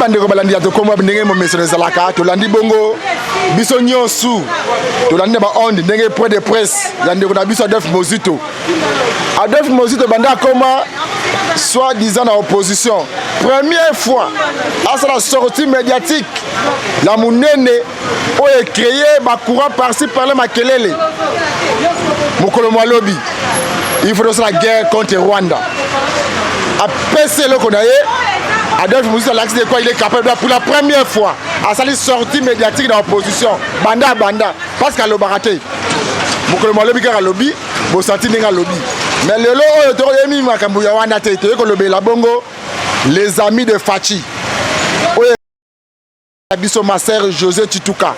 Bandeko balandi ya tokoma ndenge mo mesone zalaka to landi bongo biso nyosu to landi ba onde ndenge point de presse ya ndeko na biso Adolphe Mozito. Adolphe Mozito banda koma soit disant en opposition. Première fois à la sortie médiatique la monene o est créé ba courant par-ci par-là makelele. Mokolo Mwalobi. Il faut la guerre contre Rwanda. Après c'est le qu'on a Adolphe Mozito de quoi il est capable pour la première fois à sa sortie médiatique dans l'opposition. Banda parce qu'à l'obaraté. Mokolo Mwalobi car à lobby, bo senti ninga lobby. Mais le lot de Toremi Makambuya wana tete ko lobe la bongo les amis de Fachi. Oye biso ma sœur José Tituka.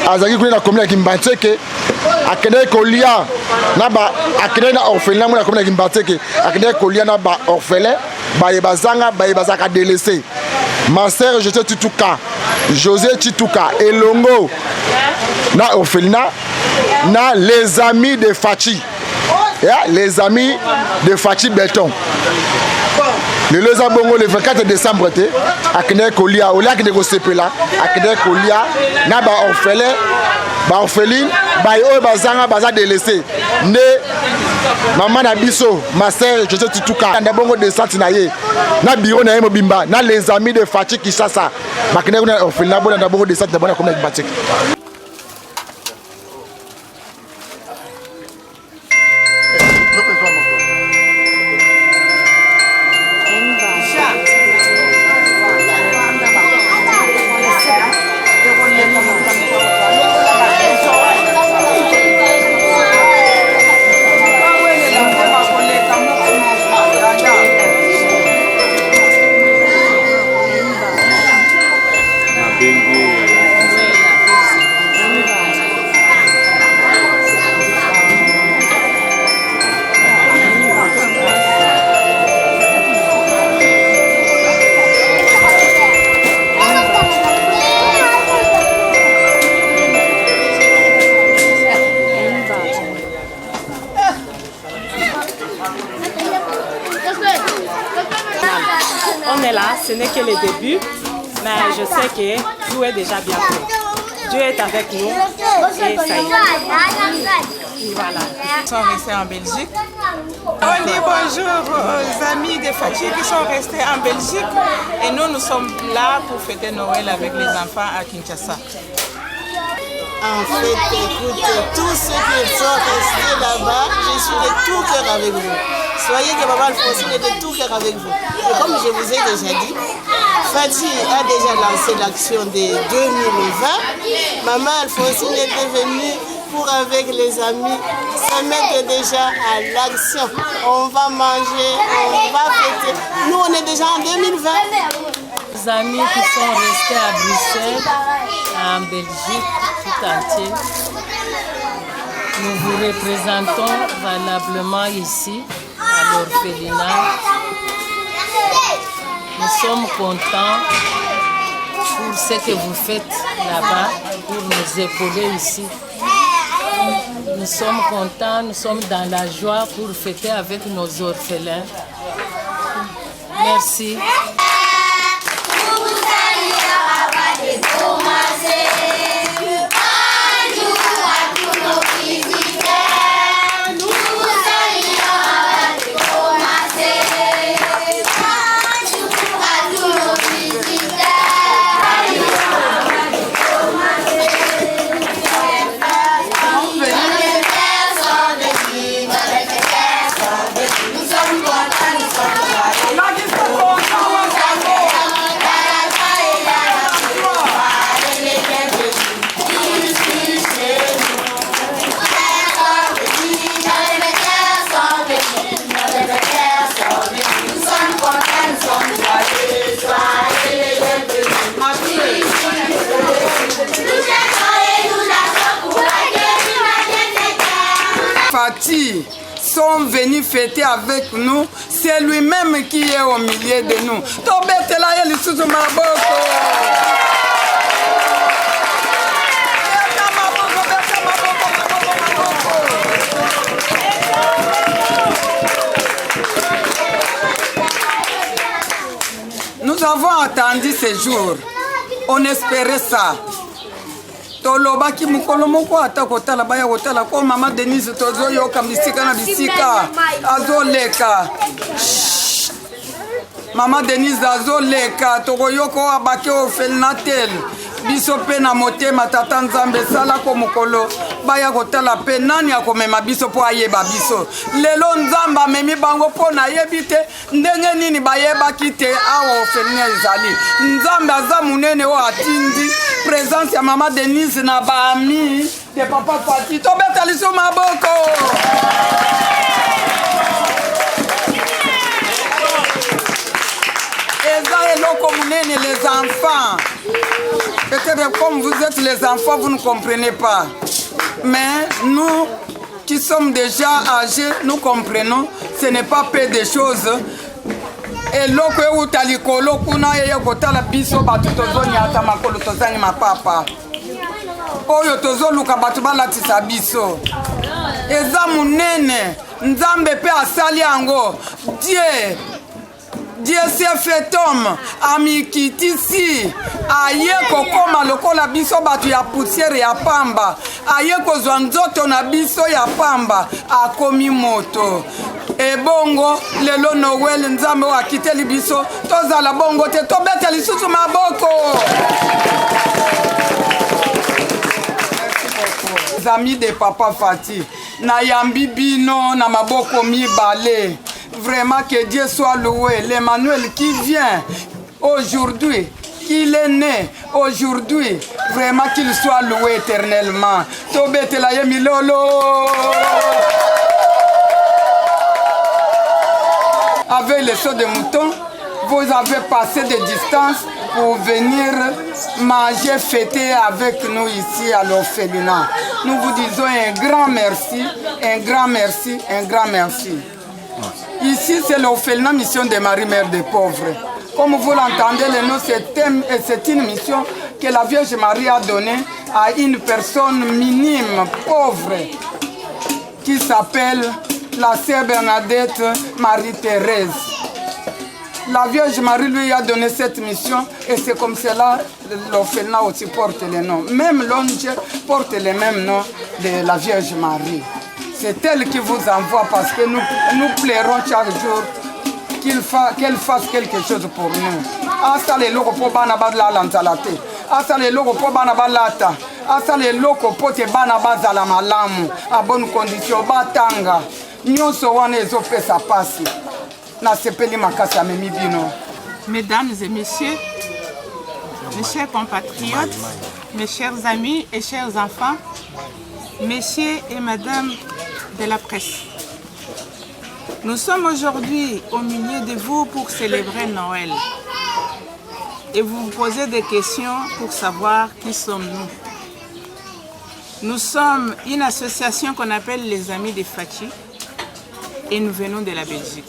Azaki kuna commune Kimbanteke akende kolia na ba akende na orphelin na commune Kimbanteke akende kolia na ba orphelin ba yebazanga ba yebazaka délaissé. Ma sœur José Tituka elongo na orphelinat na les amis de Fachi. Les amis de Fachi Béton. Le Leza Bongo le 24 décembre, Akene Kolia, Ola Kene Sepela, Akene Kolia, Naba orphelin, orpheline, Bayo Bazanga Baza délaissé. Ne Maman Nabiso, ma sœur, je suis Tutuka, Nabongo de Santinaye, na Biro na Mobimba, na les amis de Fachi Kishasa, Makene orphelin, Nabongo de Santinaye, comme Batik. On est là, ce n'est que le début, mais je sais que tout est déjà bien fait. Dieu est avec nous et ça y est. Et voilà. Ils sont restés en Belgique. On dit bonjour aux amis de Fachi qui sont restés en Belgique et nous sommes là pour fêter Noël avec les enfants à Kinshasa. En fait, écoute, tous ceux qui sont restés là-bas, je suis de tout cœur avec vous. Soyez que Maman Alphonsine est de tout cœur avec vous. Et comme je vous ai déjà dit, Fachi a déjà lancé l'action de 2020. Maman Alphonsine est devenue pour avec les amis se mettre déjà à l'action. On va manger, on va fêter. Nous, on est déjà en 2020. Les amis qui sont restés à Bruxelles, en Belgique, tout entier, nous vous représentons valablement ici, à l'orphelinat. Nous sommes contents pour ce que vous faites là-bas, pour nous épauler ici. Nous sommes contents, nous sommes dans la joie pour fêter avec nos orphelins. Merci. Fachi sont venus fêter avec nous, c'est lui-même qui est au milieu de nous. avons attendu ce jour. On espérait ça. Tolobaki mukolo moko ata kotala baya kotala ko mama Denise tozo yoka bisika na bisika azoleka. Mama Denise azoleka toko yoko abake ofelnatel. Biso pe na motema tata Nzambe sala ko mukolo baya kotala pe nani akomema biso po ayeba biso. Lelo Nzambe amemi bango po na yebite ndenge nini bayeba kite awo ofelne ezali. Nzambe aza munene o atindi présence ya Mama Denise na baami de Papa Fati. Tobeta liso maboko. Eza eloko munene les enfants. Peut-être comme vous êtes les enfants, vous ne comprenez pas. Mais nous qui sommes déjà âgés, nous comprenons. Ce n'est pas peu de choses. Et loko utalikolo kuna yeye kotala biso batu tozoni ata makolo tozani mapapa. Oyo tozoluka batu balatisa biso. Eza munene. Nzambe pe asali yango. Dieu s'est fait homme, amikitisi, aye kokoma lokola biso batu ya poussière ya pamba, aye kozwa nzoto na biso ya pamba, akomi moto. E bongo, lelo Noël Nzambe wakiteli biso, tozala bongo te, tobeta lisusu maboko. Les amis de Papa Fati, na yambi bino na maboko mibale. Vraiment que Dieu soit loué. L'Emmanuel qui vient aujourd'hui, qu'il est né aujourd'hui, vraiment qu'il soit loué éternellement. Tobete la yemi lolo. Avec les sauts de mouton, vous avez passé des distances pour venir manger, fêter avec nous ici à l'orphelinat. Nous vous disons un grand merci, un grand merci, un grand merci. Ici, c'est l'orphelinat Mission de Marie, Mère des Pauvres. Comme vous l'entendez, le nom, c'est une mission que la Vierge Marie a donnée à une personne minime, pauvre, qui s'appelle la sœur Bernadette Marie-Thérèse. La Vierge Marie lui a donné cette mission et c'est comme cela l'orphelinat aussi porte le nom. Même l'onge porte le même nom de la Vierge Marie. C'est elle qui vous envoie parce que nous plairons chaque jour qu'elle fasse quelque chose pour nous. Asa le loko po bana badla lanzalate. Asa le loko po bana balata. Asa le loko po te bana bazala malamu. A bonne condition batanga. Nyonso wana ezopesa pasi. Na sepeli makasi amemi bino. Mesdames et messieurs, mes chers compatriotes, mes chers amis et chers enfants, messieurs et madame de la presse. Nous sommes aujourd'hui au milieu de vous pour célébrer Noël. Et vous vous posez des questions pour savoir qui sommes-nous. Nous sommes une association qu'on appelle les Amis de Fati et nous venons de la Belgique.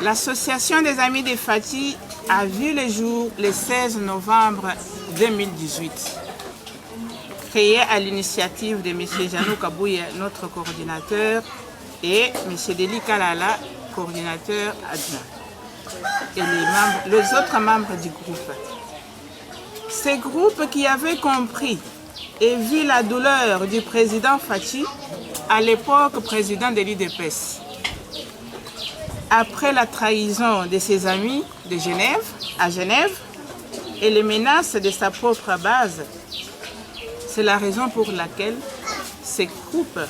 L'association des Amis de Fati a vu le jour le 16 novembre 2018. Créée à l'initiative de M. Janou Kabouye, notre coordinateur, et M. Deli Kalala, coordinateur adjoint, et les autres membres du groupe. Ces groupes qui avaient compris et vu la douleur du président Fati, à l'époque président de l'UDPS, après la trahison de ses amis de Genève, à Genève, et les menaces de sa propre base, c'est la raison pour laquelle ce groupe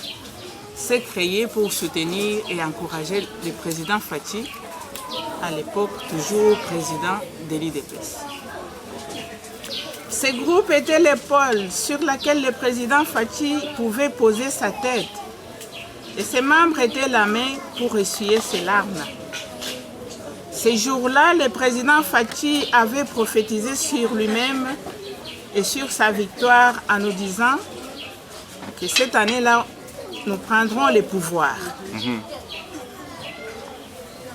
s'est créé pour soutenir et encourager le président Fati, à l'époque toujours président de l'UDPS. Ce groupe était l'épaule sur laquelle le président Fati pouvait poser sa tête et ses membres étaient la main pour essuyer ses larmes. Ces jours-là, le président Fati avait prophétisé sur lui-même et sur sa victoire en nous disant que cette année-là, nous prendrons le pouvoir.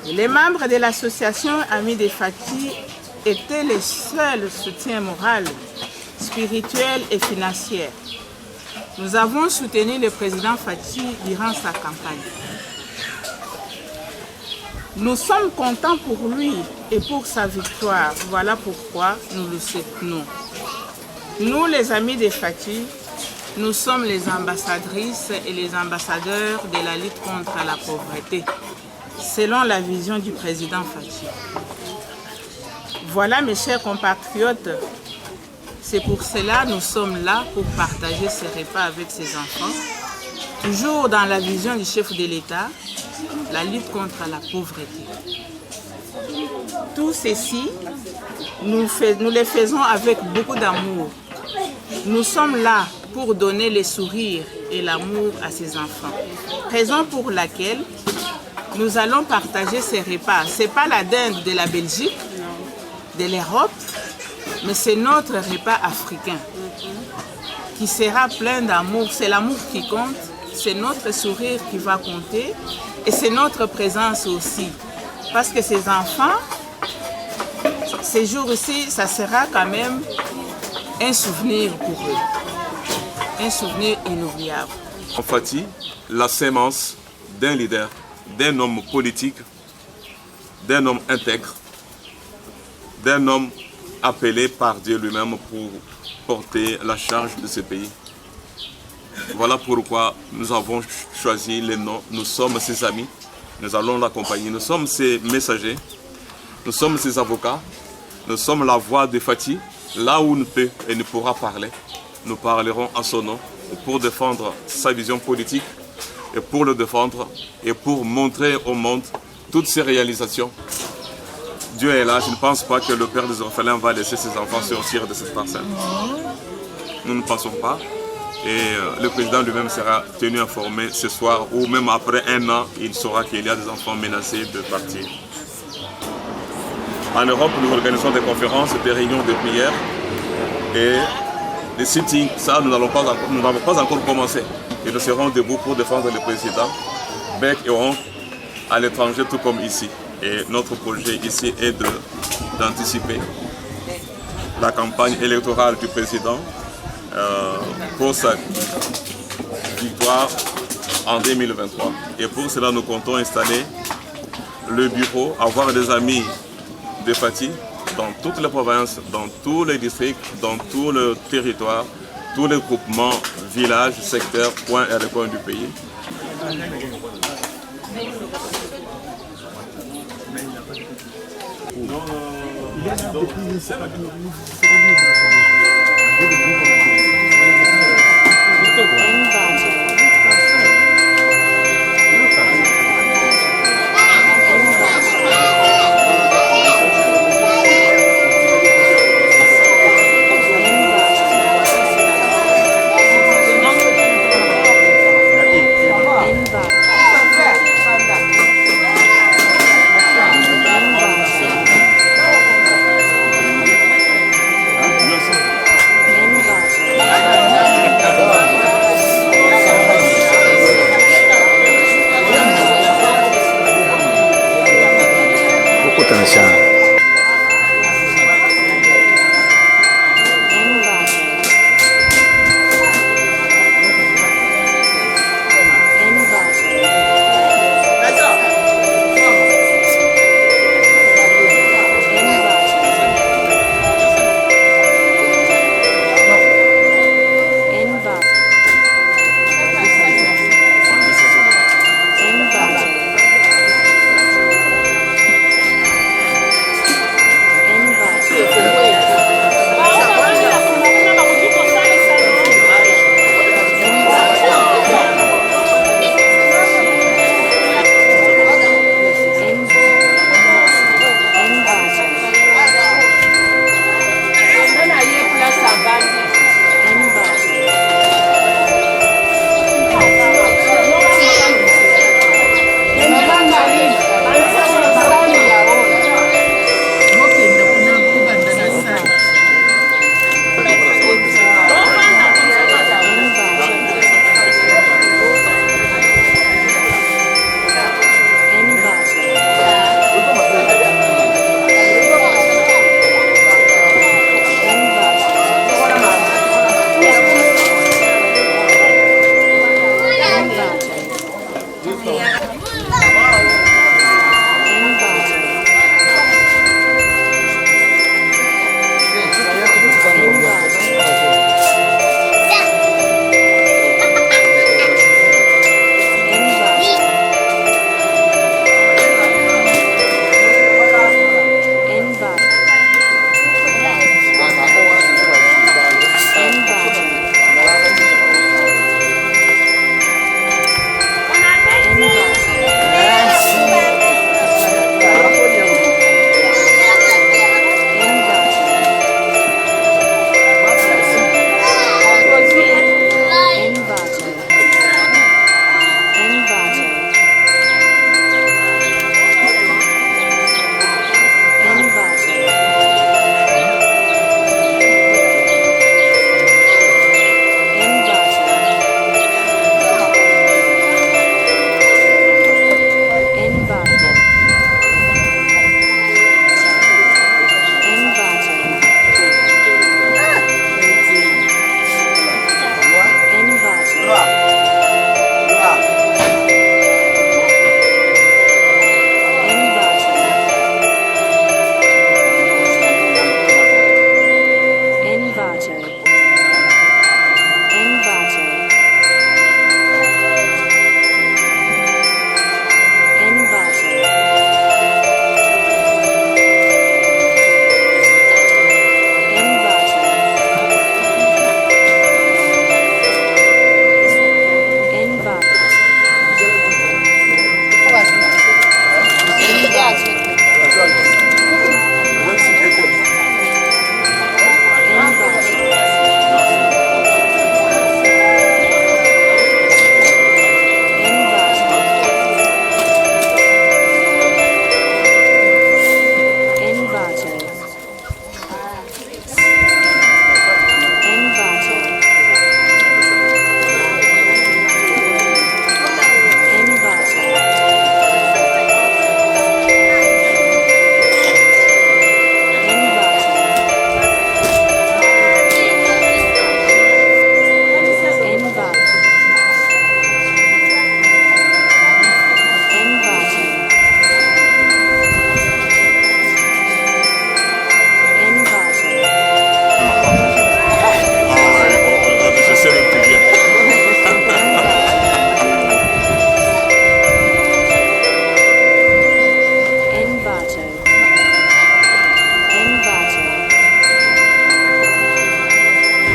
Les membres de l'association Amis de Fati étaient les seuls soutiens moral, spirituel et financier. Nous avons soutenu le président Fati durant sa campagne. Nous sommes contents pour lui et pour sa victoire. Voilà pourquoi nous le soutenons. Nous, les amis de Fati, nous sommes les ambassadrices et les ambassadeurs de la lutte contre la pauvreté, selon la vision du président Fati. Voilà, mes chers compatriotes, c'est pour cela que nous sommes là pour partager ces repas avec ces enfants, toujours dans la vision du chef de l'État, la lutte contre la pauvreté. Tout ceci, nous les faisons avec beaucoup d'amour. Nous sommes là pour donner les sourires et l'amour à ces enfants. Raison pour laquelle nous allons partager ces repas. Ce n'est pas la dinde de la Belgique, de l'Europe, mais c'est notre repas africain qui sera plein d'amour. C'est l'amour qui compte, c'est notre sourire qui va compter et c'est notre présence aussi. Parce que ces enfants, ces jours-ci, ça sera quand même un souvenir pour eux, un souvenir inoubliable. En Fati, la sémence d'un leader, d'un homme politique, d'un homme intègre, d'un homme appelé par Dieu lui-même pour porter la charge de ce pays. Voilà pourquoi nous avons choisi les noms. Nous sommes ses amis, nous allons l'accompagner. Nous sommes ses messagers, nous sommes ses avocats, nous sommes la voix de Fati. Là où il peut et ne pourra parler, nous parlerons en son nom pour défendre sa vision politique et pour le défendre et pour montrer au monde toutes ses réalisations. Dieu est là, je ne pense pas que le père des orphelins va laisser ses enfants sortir de cette parcelle. Nous ne pensons pas. Et le président lui-même sera tenu informé ce soir ou même après un an, il saura qu'il y a des enfants menacés de partir. En Europe, nous organisons des conférences, des réunions de prière et des sittings. Ça, nous n'avons pas encore commencé. Et nous serons debout pour défendre le président, bec et ongle, à l'étranger tout comme ici. Et notre projet ici est d'anticiper la campagne électorale du président pour sa victoire en 2023. Et pour cela, nous comptons installer le bureau, avoir des amis de Fati dans toutes les provinces, dans tous les districts, dans tout le territoire, tous les groupements, villages, secteurs, coins et recoins du pays.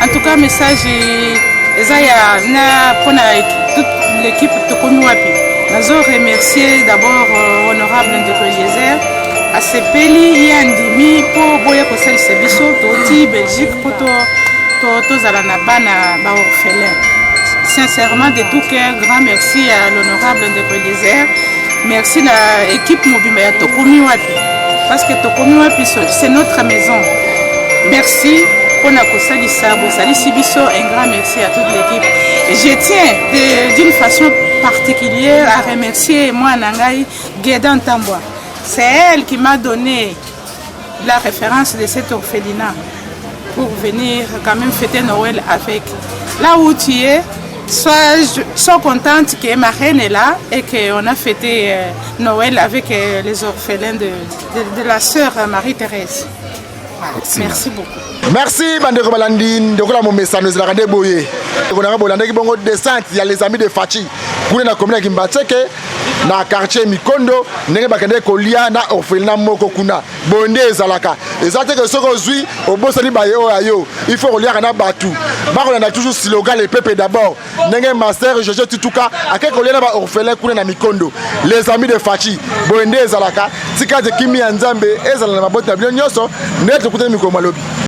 En tout cas, message Ezaya na pona toute l'équipe Tokomi Wapi. Nazo remercier d'abord honorable Ndeko Eliezer à sepeli yandimi po boya kosali sebiso toti Belgique po to zala na bana ba orphelin. Sincèrement de tout cœur, grand merci à l'honorable Ndeko Eliezer. Merci à l'équipe mobile ya Tokomi Wapi parce que Tokomi Wapi c'est notre maison. Merci pour la un grand merci à toute l'équipe. Et je tiens d'une façon particulière à remercier moi Nangai Guédan Tamboa. C'est elle qui m'a donné la référence de cet orphelinat pour venir quand même fêter Noël avec. Là où tu es, sois contente que ma reine est là et qu'on a fêté Noël avec les orphelins de la sœur Marie-Thérèse. Merci beaucoup. Merci bandeko balandi ndekola mo message la rade boye. On a bolanda ki bongo descente ya les amis de Fachi. Kuna na commune ki Mbateke na quartier Mikondo ndenge bakende kolia na orphelinat moko kuna. Bonde ezalaka. Ezate que soko zui obosani baye oyo. Il faut kolia na batu. Bako na toujours slogan le peuple d'abord. Ndenge master Jojo Tituka akeke kolia na ba orphelin kuna na Mikondo. Les amis de Fachi. Bonde ezalaka. Tika de kimi ya Nzambe ezala na mabota bino nyoso. Ndete kutana mikoma lobi.